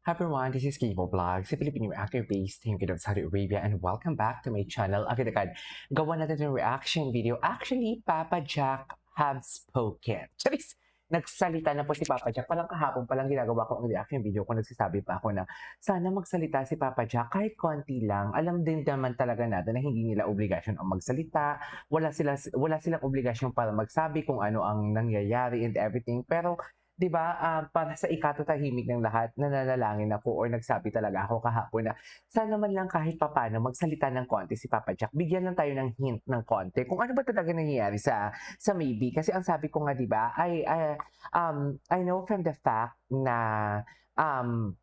Hi everyone, this is Kibo Vlogs, a Filipino reactor based in Saudi Arabia, and welcome back to my channel. Agad-agad, gawa natin yung reaction video. Actually, Papa Jack have spoken. Charis! Nagsalita na po si Papa Jack. Palang kahapon palang ginagawa ko ang reaction video ko, nagsasabi pa ako na sana magsalita si Papa Jack kahit konti lang. Alam din naman talaga natin na hindi nila obligasyon ang magsalita. Wala silang obligasyon para magsabi kung ano ang nangyayari and everything. Pero 'di ba, para sa ikatutahimik ng lahat, nananalangin ako or nagsabi talaga ako kahapon na sana man lang kahit papaano magsalita ng konti si Papa Jack. Bigyan lang tayo ng hint ng konti kung ano ba talaga nangyayari sa Maybe. Kasi ang sabi ko nga 'di ba, I know from the fact na um,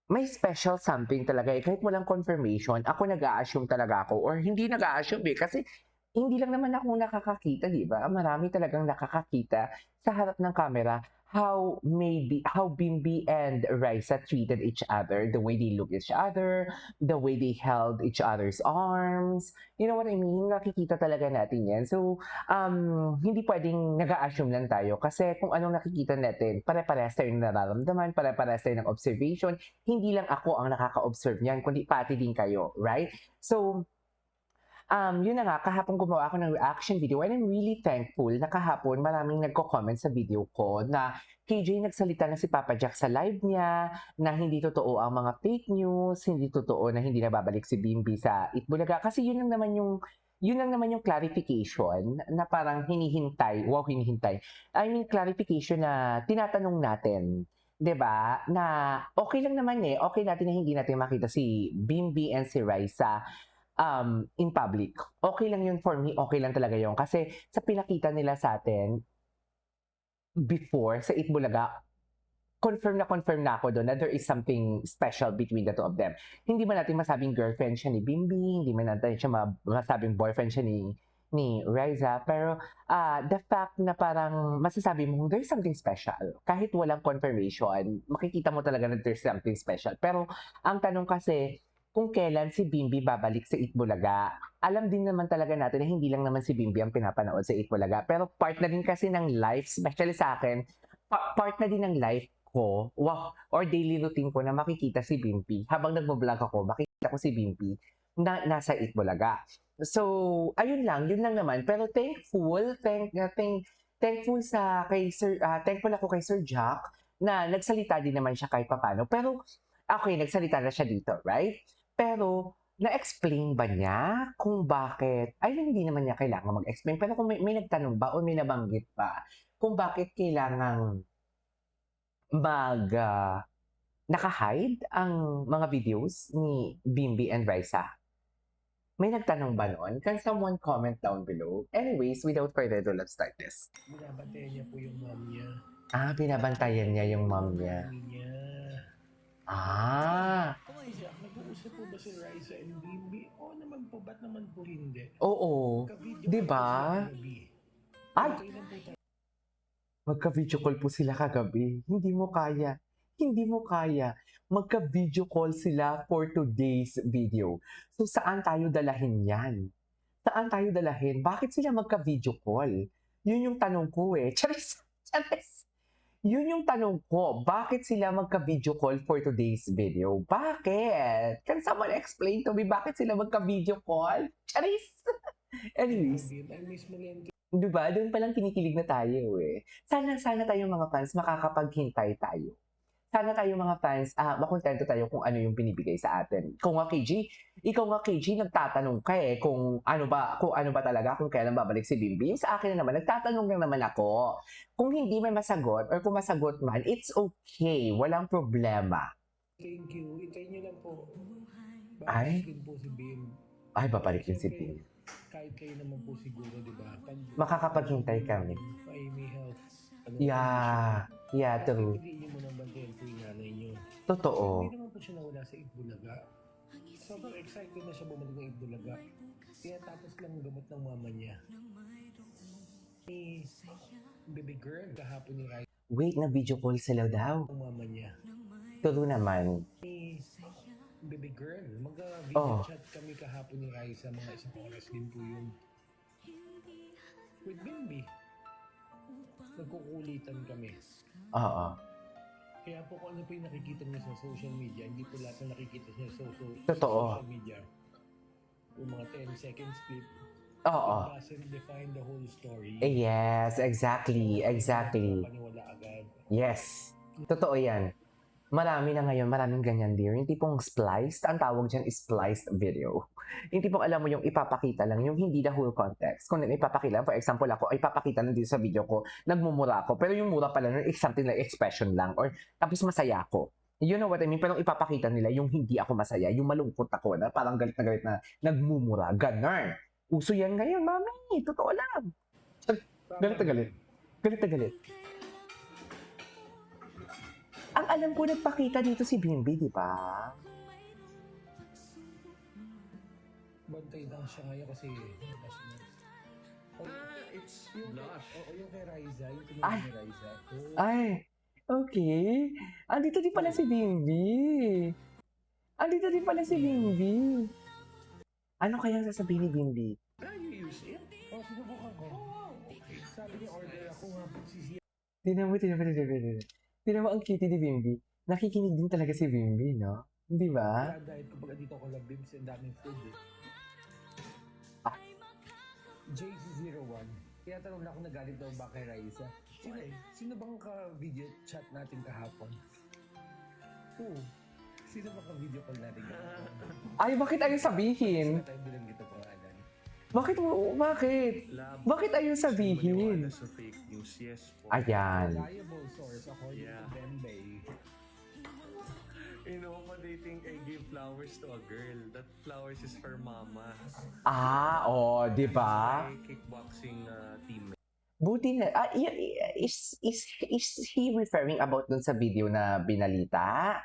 may special something talaga eh. Kahit walang confirmation, ako nag-a-assume talaga ako or hindi nag-a-assume eh. Kasi hindi lang naman ako nakakakita, di ba? Marami talagang nakakakita sa harap ng camera how Bimbi and Raisa treated each other, the way they look each other, the way they held each other's arms. You know what I mean? Nakikita talaga natin yan. So, hindi pwedeng nag-a-assume lang tayo kasi kung anong nakikita natin, pare-parehas tayo ng nararamdaman, pare-parehas tayo ng observation. Hindi lang ako ang nakaka-observe niyan, kundi pati din kayo, right? So, yun na nga, kahapon gumawa ako ng reaction video and I'm really thankful na kahapon maraming nagko-comment sa video ko na KJ nagsalita na si Papa Jack sa live niya, na hindi totoo ang mga fake news, hindi totoo na hindi na babalik si Bimbi sa Itbulaga. Kasi yun lang naman yung clarification na parang hinihintay. I mean, clarification na tinatanong natin. 'Di ba? Na okay lang naman eh, okay natin na hindi natin makita si Bimbi and si Raisa in public. Okay lang yun for me, okay lang talaga yun. Kasi sa pinakita nila sa atin before sa Itbulaga, confirm na ako doon na there is something special between the two of them. Hindi man natin masabing girlfriend siya ni Bimbi, hindi man natin siya masabing boyfriend siya ni Riza, pero the fact na parang masasabi mo there's something special. Kahit walang confirmation, makikita mo talaga na there's something special. Pero ang tanong kasi, kung kailan si Bimbi babalik sa Itbulaga. Alam din naman talaga natin na hindi lang naman si Bimbi ang pinapanood sa Itbulaga, pero part na din kasi ng life, especially sa akin, part na din ng life ko, wow, or daily routine ko na makikita si Bimbi. Habang nagbo-vlog ako, makikita ko si Bimbi na nasa Itbulaga. So, ayun lang, yun lang naman. Pero thankful thankful ako kay Sir Jack na nagsalita din naman siya kahit papano. Pero, okay, nagsalita na siya dito, right? Pero, na-explain ba niya kung bakit, ay hindi naman niya kailangan mag-explain, pero kung may nagtanong ba o may nabanggit ba kung bakit kailangang mag, naka-hide ang mga videos ni Bimbi and Raisa? May nagtanong ba nun? Can someone comment down below? Anyways, without further ado, let's start this. Binabantayan niya po yung mom niya. Binabantayan niya yung mom niya. Mami niya. Jack, nag-uusap po ba si Raisa and Bimbi? Oo naman po, ba't naman po hindi? Oo. Ka-video Di call ba? po sila kagabi. Ay! Kailan po tayo? Magka-video call po sila kagabi. Hindi mo kaya. Hindi mo kaya. Magka-video call sila for today's video. So, saan tayo dalahin yan? Saan tayo dalahin? Bakit sila magka-video call? Yun yung tanong ko eh. Charis! Charis! Yun yung tanong ko. Bakit sila magka-video call for today's video? Bakit? Can someone explain to me bakit sila magka-video call? Charis! Anyways, I miss mo lang. di ba? Doon palang kinikilig na tayo eh. Sana tayong mga fans makakapaghintay tayo. Sana tayong mga fans, makontento tayo kung ano yung binibigay sa atin. Kung nga KG, ikaw nga KG, nagtatanong ka eh kung ano ba talaga, kung kailan babalik si Bimbi. Yung sa akin na naman, nagtatanong lang naman ako. Kung hindi may masagot or kung masagot man, it's okay. Walang problema. Thank you. Hintayin niyo lang po. Ay? Babalik din po si Bim. Ay, babalik din si Siyempre, Bim. kahit kayo naman po siguro, di ba? Makakapaghintay kami. Ay, may health. Yeah, true. Hindi niyo mo nang bantayan po yung nanay niyo. Totoo. Hindi naman po siya nawala sa Itbulaga. Sobrang excited na siya bumalik ng Itbulaga. Kaya tapos lang gamot ng mama niya. Eh, baby girl, kahapon ni Rai Wait, na video call sila daw. ng mama niya. True naman. Eh, baby girl, mag-video Oh. chat kami kahapon ni Raisa, mga isang oras din po yun. With Bimbi. Nagkukulitan kami. Oo. Kaya po kung ano po yung nakikita niyo sa social media, hindi po lahat na nakikita niyo sa Totoo. social media. Yung mga 10 seconds clip, Oo. it doesn't define the whole story. Yes, exactly, exactly. Paniwala agad. Yes. Totoo yan. Marami na ngayon, maraming ganyan dear. Yung tipong spliced, ang tawag dyan is spliced video. Yung tipong alam mo yung ipapakita lang, yung hindi the whole context. Kung ipapakita, for example ako, ipapakita lang dito sa video ko, nagmumura ako, pero yung mura pala nun is something like expression lang, or tapos masaya ako. You know what I mean? Pero ipapakita nila yung hindi ako masaya, yung malungkot ako, na parang galit na nagmumura. Ganon. Uso yan ngayon, mami. Totoo lang. Galit na galit. Galit na galit. Ang alam ko, nagpakita dito si Bimbi, di ba? Bantay lang siya ngayon kasi it's yung Blush. yung kay Riza, yung Ay. tinulong ni Riza. Ay, okay. Andito din pala si Bimbi. Andito din pala si Bimbi. Ano kaya sasabihin ni Bimbi? You use it? Sinubukan ko. Okay. Sabi niya, order ako nga po sisira. Tinan mo, ang kitty ni Bimbi. Nakikinig din talaga si Bimbi, no? Di ba? Dahil kapag dito ako lang bibs, ang daming food eh. Ah. JC01. Kaya tanong na ako nagalit daw ba kay Raisa. Sino bang ka-video chat natin kahapon? Sino bang ka-video call natin kahapon? Ay, bakit ayaw sabihin? Sino tayo bilang kita pangalan? Bakit? Love. Bakit ayaw sabihin? Maniwala sa fake news, yes po. Ayan. Reliable source according Yeah. to Bembay. You know, when they think I give flowers to a girl, that flowers is for mama. Di ba? My kickboxing teammate. Buti na, is he referring about dun sa video na binalita?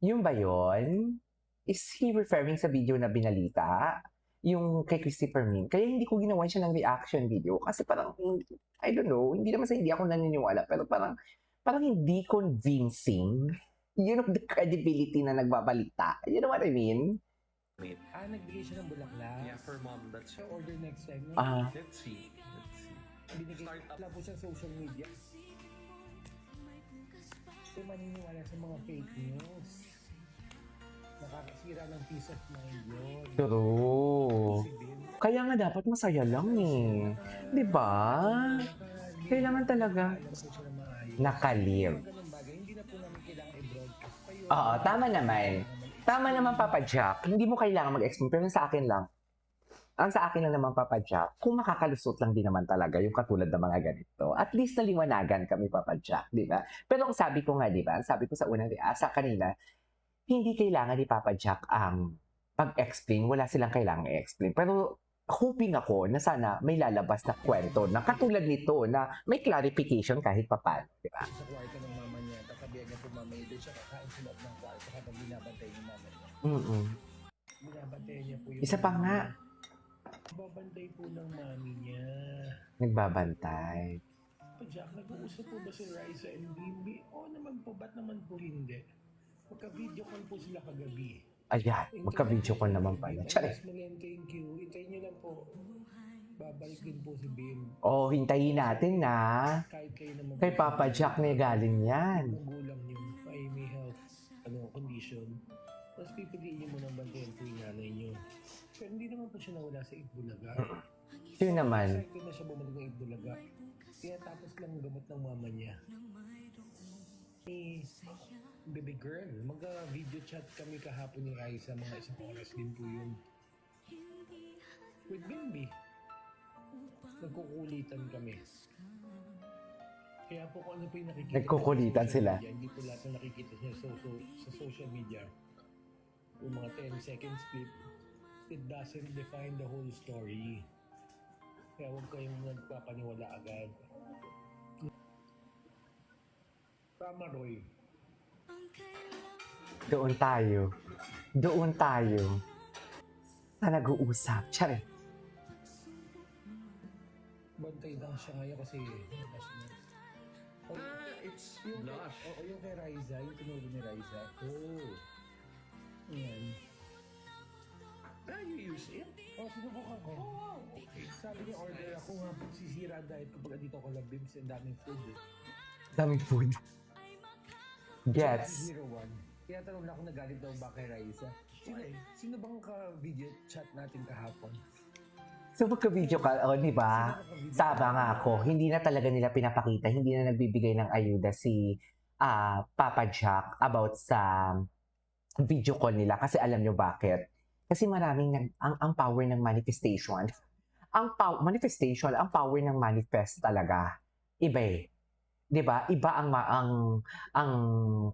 Yung ba yun? Is he referring sa video na binalita? Yung kay Christopher Min. Kaya hindi ko ginawa siya ng reaction video. Kasi parang, I don't know, hindi naman sa hindi ako naniniwala, pero parang hindi convincing. You know, the credibility na nagbabalita. You know what I mean? Nagbigay siya ng bulaklak. Yeah, for mom, that's So, order next time. No? Let's see. Binigay Start up. wala po sa social media. Kasi maniniwala sa mga fake news. Nakakasira ng peace of mind yun. True. Si Bin. Kaya nga dapat masaya lang eh. Di ba? Kailangan talaga Alam po siya na maayos. nakalive. Mga ganun bagay, hindi na po namin kailangan i-broadcast pa yun. Oo, tama naman. Tama naman, Papa Jack. Hindi mo kailangan mag-explain. Pero sa akin lang, ang sa akin lang naman, Papa Jack, kung makakalusot lang din naman talaga yung katulad ng mga ganito, at least naliwanagan kami, Papa Jack, di ba? Pero ang sabi ko nga, di ba? Sabi ko sa unang sa kanila, hindi kailangan ni Papa Jack ang pag-explain. Wala silang kailangan i-explain. Pero hoping ako na sana may lalabas na kwento na katulad nito na may clarification kahit papaano, di ba? Sa kwarto ng mama niya, tatabihan niya po mama niya, doon siya kakain sa loob ng kwarto habang binabantay niya mama niya. Binabantayan niya po yung Isa pa mama nga. niya. Babantay po ng mami niya. Nagbabantay. Pa Jack, nag-uusap po ba si Raisa and Bimbi? Oo naman po, ba't naman po hindi? Magka-video call po sila kagabi. Ayan, magka-video call naman pala. Tsare. Thank you. Hintayin niyo lang po. Babalik din po si Bim. Oh, hintayin natin na. Kahit kayo naman Kay Papa Jack na galing yan. magulang niyo ay may health condition. Tapos pipiliin niyo muna bantayan po yung nanay niyo. Pero hindi naman po siya nawala sa Itbulaga. Sino naman? Excited na siya bumalik ng Itbulaga. Kaya tapos lang ang gamot ng mama niya. Baby girl, mag-video chat kami kahapon ni Raisa, mga isang oras din po yun. With Bimbi. Nagkukulitan kami. Kaya po kung ano po yung nakikita Nagkukulitan sa social sila. media, hindi po lahat na nakikita niya sa social media. Yung mga 10 seconds clip, it doesn't define the whole story. Kaya huwag kayong nagpapaniwala agad. Tama, Roy. Doon tayo. Doon tayo. Sa nag-uusap. Tsare. Bantay lang siya ngayon kasi It's yung blush. yung kay Riza, yung tinulong ni Riza. Yan. You use it? Sinubukan ko. Okay. Sabi niya, order ako nga po sisira dahil kapag dito ako lang bibs, ang daming food eh. Daming food. Gets. 01. Kaya tanong na ako nagalit daw ba kay Raisa. Sino bang ka-video chat natin kahapon? So magka-video call, di ba? Saba nga ako, hindi na talaga nila pinapakita, hindi na nagbibigay ng ayuda si Papa Jack about sa video call nila. Kasi alam nyo bakit? Kasi maraming ang power ng manifestation. Manifestation, ang power ng manifest talaga. Iba eh. 'Di ba? Iba ang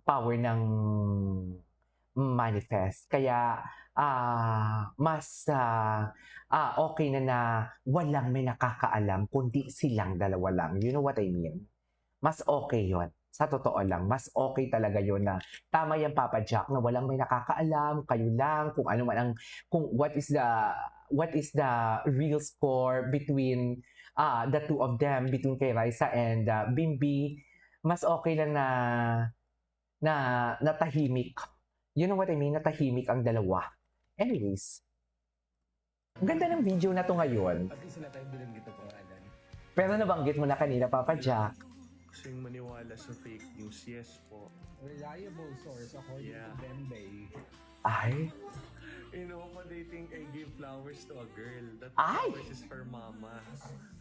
power ng manifest. Kaya mas okay na walang may nakakaalam kundi silang dalawa lang. You know what I mean? Mas okay yon. Sa totoo lang, mas okay talaga yon na tama yung Papa Jack na walang may nakakaalam, kayo lang, kung ano man kung what is the real score between the two of them, between kay Raisa and Bimbi. Mas okay lang na natahimik. You know what I mean? Natahimik ang dalawa. Anyways, ang ganda ng video na to ngayon. At least wala tayong binanggit na pangalan. Pero nabanggit mo na kanina, Papa Jack. Gusto yung maniwala sa fake news, yes po. Reliable source according Yeah. to Bembay. Ay, You know what, they think I gave flowers to a girl. That Ay! flowers is for mama.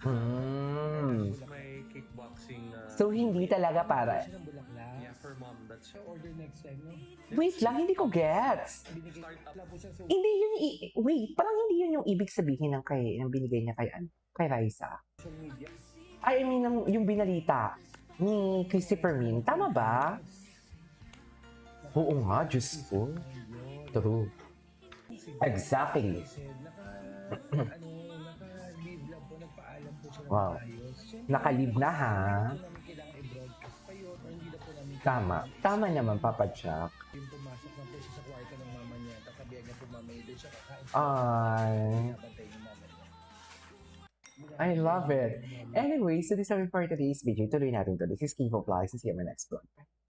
hmm. That's my kickboxing. So, hindi talaga para... Siya ng bulaklak. Yeah, for mom. That's So, order next time, no? Wait lang, hindi ko gets. Binigay Startup. wala po siyang Hindi yun, wait, parang hindi yun yung ibig sabihin ng binigay niya kay Raisa. social media. I mean, yung binalita ni Christopher Min. Tama ba? Oo nga, Diyos ko. True. Exactly. Naka-leave lang po, nagpaalam po siya ng Wow. maayos. Siyempre, Naka-leave na, ha? hindi namin kailangan i-broadcast pa yun, or hindi na po namin Tama. kailangan Tama naman, Papa Jack. yung pumasok na po siya sa kwarto ng mama niya, tatabihan niya po mama niya, doon siya kakain. Ay, Nabantay yung mama niya. I love it. Anyway, so this is our for today's video. Tuloy natin to. This is Kivo Vlogs. See you in my next vlog.